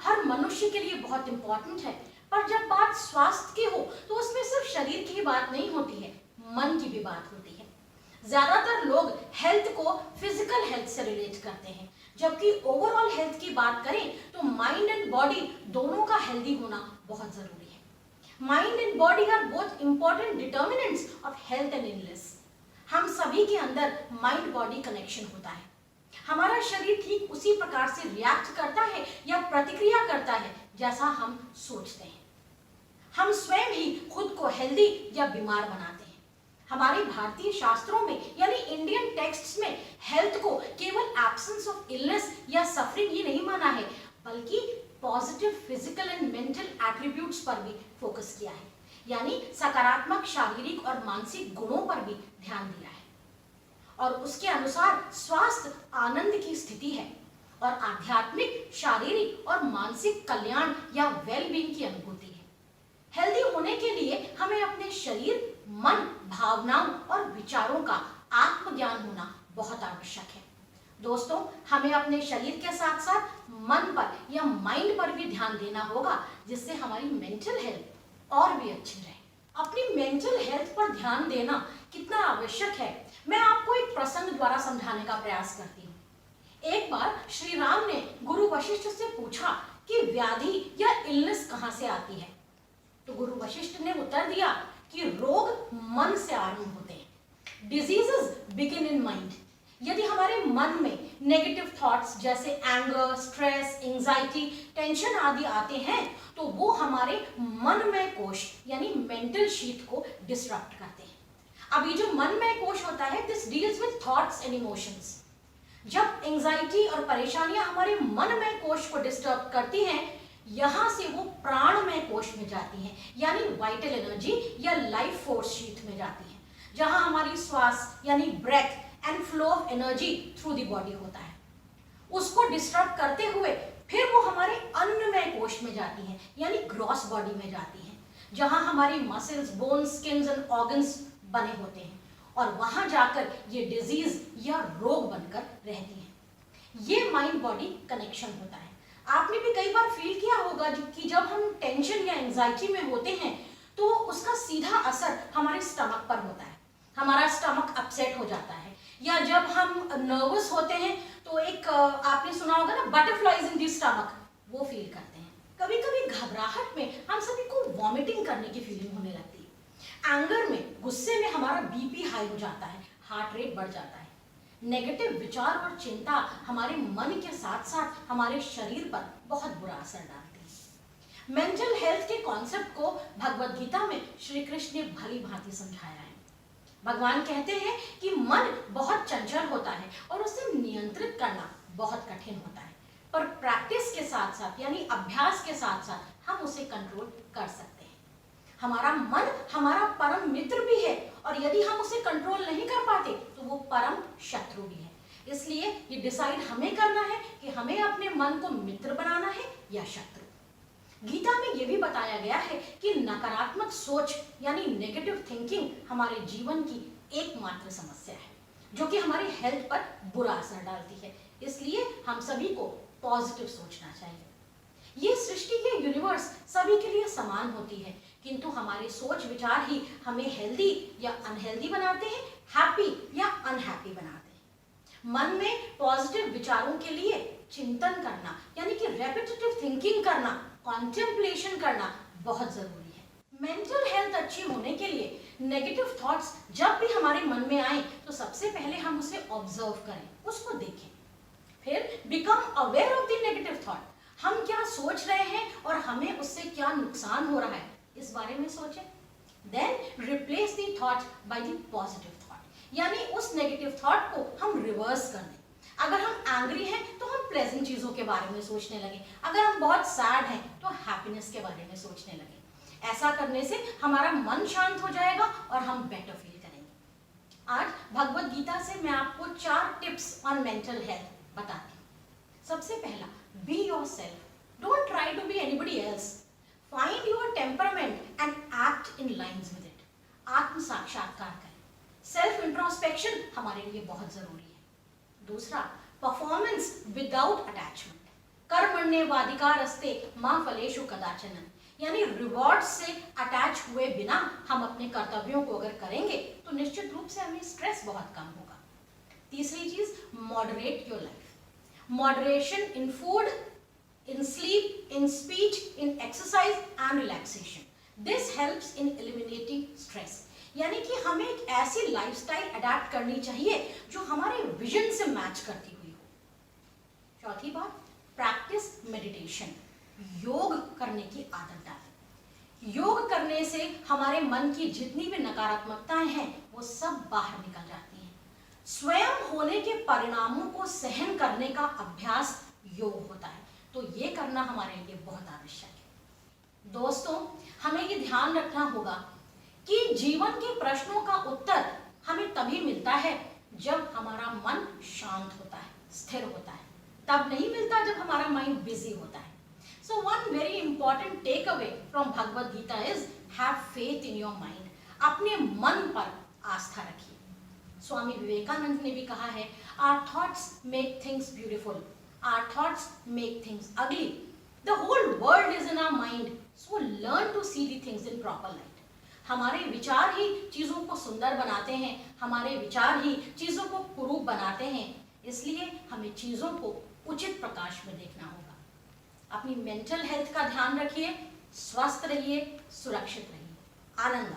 हर मनुष्य के लिए बहुत इंपॉर्टेंट है, पर जब बात स्वास्थ्य की हो तो उसमें सिर्फ शरीर की ही बात नहीं होती है, मन की भी बात होती है। ज्यादातर लोग हेल्थ को फिजिकल हेल्थ से रिलेट करते हैं, जबकि ओवरऑल हेल्थ की बात करें तो माइंड एंड बॉडी दोनों का हेल्दी होना बहुत जरूरी है। Mind and body are both important determinants of health and illness. हम सभी के अंदर माइंड बॉडी कनेक्शन होता है। हमारा शरीर ठीक उसी प्रकार से रिएक्ट करता है या प्रतिक्रिया करता है जैसा हम सोचते हैं। हम स्वयं ही खुद को हेल्दी या बीमार बनाते हैं। हमारे भारतीय शास्त्रों में यानी इंडियन टेक्स्ट्स में हेल्थ को केवल एब्सेंस ऑफ इलनेस या सफरिंग ही नहीं माना है, बल्कि positive physical and mental attributes पर भी फोकस किया है, यानी सकारात्मक शारीरिक और मानसिक गुणों पर भी ध्यान दिया है। और उसके अनुसार स्वास्थ्य आनंद की स्थिति है और आध्यात्मिक, शारीरिक और मानसिक कल्याण या वेलबींग की अनुभूति है। हेल्दी होने के लिए हमें अपने शरीर, मन, भावनाओं और विचारों का आत्मज्ञान होना बहुत आवश्यक है। दोस्तों, हमें अपने शरीर के साथ साथ मन पर या माइंड पर भी ध्यान देना होगा, जिससे हमारी मेंटल हेल्थ और भी अच्छी रहे। अपनी मेंटल हेल्थ पर ध्यान देना कितना आवश्यक है, मैं आपको एक प्रसंग द्वारा समझाने का प्रयास करती हूँ। एक बार श्री राम ने गुरु वशिष्ठ से पूछा कि व्याधि या इलनेस कहाँ से आती है, तो गुरु वशिष्ठ ने उत्तर दिया कि रोग मन से आरंभ होते हैं। Diseases begin in mind. यदि हमारे मन में नेगेटिव थॉट्स जैसे एंगर, स्ट्रेस, एंजाइटी, टेंशन आदि आते हैं तो वो हमारे मनमय कोश यानी मेंटल शीट को डिस्टर्ब करते हैं। अब ये जो मनमय कोश होता है, this deals with thoughts and emotions. जब एंजाइटी और परेशानियां हमारे मनमय कोश को डिस्टर्ब करती हैं, यहां से वो प्राणमय कोश में जाती हैं, यानी वाइटल एनर्जी या लाइफ फोर्स शीट में जाती हैं, जहां हमारी श्वास यानी breath and flow of energy through the body होता है। उसको डिस्टर्ब करते हुए फिर वो हमारे अन्नमय कोश में जाती हैं, यानी ग्रॉस बॉडी में जाती हैं, जहां हमारी muscles, bones, skins and organs बने होते हैं, और वहां जाकर ये डिजीज या रोग बनकर रहती हैं। ये माइंड बॉडी कनेक्शन होता है। आपने भी कई बार फील किया होगा कि जब हम टेंशन या एंजाइटी में होते हैं तो उसका सीधा असर हमारे स्टमक पर होता है, हमारा स्टमक अपसेट हो जाता है। या जब हम नर्वस होते हैं तो एक आपने सुना होगा ना, बटरफ्लाइज इन दी स्टमक, वो फील करते हैं। कभी कभी घबराहट में हम सभी को वॉमिटिंग करने की फीलिंग होने लगती है। एंगर में, गुस्से में हमारा बीपी हाई हो जाता है, हार्ट रेट बढ़ जाता है। नेगेटिव विचार और चिंता हमारे मन के साथ साथ हमारे शरीर पर बहुत बुरा असर डालती है। मेंटल हेल्थ के कॉन्सेप्ट को भगवद गीता में श्री कृष्ण ने भली भांति समझाया है। भगवान कहते हैं कि मन बहुत चंचल होता है और उसे नियंत्रित करना बहुत कठिन होता है, पर प्रैक्टिस के साथ साथ यानी अभ्यास के साथ साथ हम उसे कंट्रोल कर सकते हैं। हमारा मन हमारा परम मित्र भी है, और यदि हम उसे कंट्रोल नहीं कर पाते तो वो परम शत्रु भी है। इसलिए ये डिसाइड हमें करना है कि हमें अपने मन को मित्र बनाना है या शत्रु। गीता में ये भी बताया गया है कि नकारात्मक सोच यानी नेगेटिव थिंकिंग हमारे जीवन की एकमात्र समस्या है, जो कि हमारी हेल्थ पर बुरा असर डालती है। इसलिए हम सभी को पॉजिटिव सोचना चाहिए। ये सृष्टि के यूनिवर्स सभी के लिए समान होती है, किंतु हमारे सोच विचार ही हमें हेल्दी या अनहेल्दी बनाते हैं, हैप्पी या अनहैप्पी बनाते हैं। मन में पॉजिटिव विचारों के लिए चिंतन करना यानी कि रेपिटेटिव थिंकिंग करना, कॉन्टेम्पलेशन करना बहुत जरूरी है। मेंटल हेल्थ अच्छी होने के लिए नेगेटिव थॉट्स जब भी हमारे मन में आए तो सबसे पहले हम उसे ऑब्जर्व करें, उसको देखें। फिर become aware of the negative thought, हम क्या सोच रहे हैं और हमें उससे क्या नुकसान हो रहा है, इस बारे में सोचें। Then replace the thought by the positive thought, यानी उस नेगेटिव थॉट को हम रिवर्स कर दें। अगर हम एंग्री हैं तो हम प्लेजेंट चीजों के बारे में सोचने लगे, अगर हम बहुत सैड हैं तो हैप्पीनेस के बारे में सोचने लगे। ऐसा करने से हमारा मन शांत हो जाएगा और हम बेटर फील करेंगे। आज भगवद गीता से मैं आपको 4 टिप्स ऑन मेंटल हेल्थ बताती हूँ। सबसे पहला, be yourself, don't try to be anybody else, find your temperament and act in lines with it. आत्म साक्षात्कार करें। सेल्फ इंट्रोस्पेक्शन हमारे लिए बहुत जरूरी है। दूसरा, परफॉर्मेंस विदाउट अटैचमेंट, कर्मण्येवाधिकारस्ते मा फलेषु कदाचन, यानी रिवॉर्ड से अटैच हुए बिना हम अपने कर्तव्यों को अगर करेंगे तो निश्चित रूप से हमें स्ट्रेस बहुत कम होगा। तीसरी चीज, moderate your life. Moderation in food, in sleep, in speech, in exercise and relaxation. This helps in eliminating stress. यानी कि हमें एक ऐसी लाइफस्टाइल अडैप्ट करनी चाहिए जो हमारे विजन से मैच करती हुई हो। चौथी बात, प्रैक्टिस मेडिटेशन। योग करने की आदत डालें। योग करने से हमारे मन की जितनी भी नकारात्मकताएं हैं वो सब बाहर निकल जाती हैं। स्वयं होने के परिणामों को सहन करने का अभ्यास योग होता है, तो ये करना हमारे लिए बहुत आवश्यक है। दोस्तों, हमें ये ध्यान रखना होगा कि जीवन के प्रश्नों का उत्तर हमें तभी मिलता है जब हमारा मन शांत होता है, स्थिर होता है। तब नहीं मिलता जब हमारा माइंड बिजी होता है। So one very important take away from Bhagavad Gita is have faith in your mind. अपने मन पर आस्था रखिए। स्वामी विवेकानंद ने भी कहा है, our thoughts make things beautiful, our thoughts make things ugly. The whole world is in our mind, so learn to see the things in proper light. हमारे विचार ही चीज़ों को सुंदर बनाते हैं, हमारे विचार ही चीज़ों को कुरूप बनाते हैं, इसलिए हमें चीज़ों को उचित प्रकाश में देखना होगा। अपनी मेंटल हेल्थ का ध्यान रखिए, स्वस्थ रहिए, सुरक्षित रहिए। आनंद।